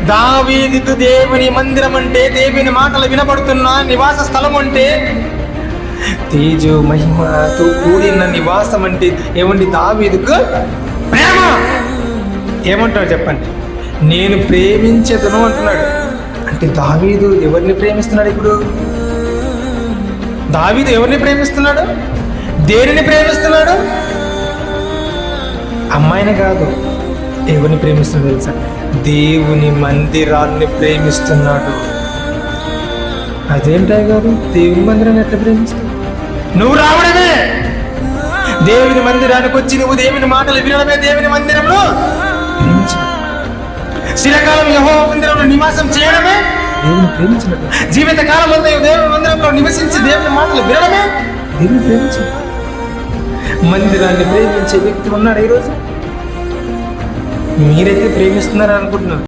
దావీదుకు దేవుని మందిరం అంటే, దేవుని మాటలు వినబడుతున్న నివాస స్థలం అంటే, తేజో మహిమతో కూడిన నివాసం అంటే ఏమండి? దావీదుకు ప్రేమ. ఏమంటాడు చెప్పండి? నేను ప్రేమించదును అంటున్నాడు. అంటే దావీదు ఎవరిని ప్రేమిస్తున్నాడు? ఇప్పుడు దావీదు ఎవరిని ప్రేమిస్తున్నాడు? దేనిని ప్రేమిస్తున్నాడు? అమ్మాయిని కాదు. ఎవరిని ప్రేమిస్తున్నాడు తెలుసా? దేవుని మందిరాన్ని ప్రేమిస్తున్నాడు. అదేంటాయి గారు, దేవుని మందిరాన్ని ఎట్లా ప్రేమిస్తావు? నువ్వు రావడమే, దేవుని మందిరానికి వచ్చి నువ్వు దేవుని మాటలు వినడమే దేవుని మందిరంలో ప్రేమించడం. చిరకాలం యెహోవా మందిరంలో నివాసం చేయడమే దేవుని ప్రేమించినట్టు. జీవితకాలం అంతా దేవుని మందిరంలో నివసించి దేవుని మాటలు వినడమే దేవుని ప్రేమించడం. మందిరాన్ని ప్రేమించే వ్యక్తి ఉన్నాడు ఈరోజు? మీరైతే ప్రేమిస్తున్నారని అనుకుంటున్నారు.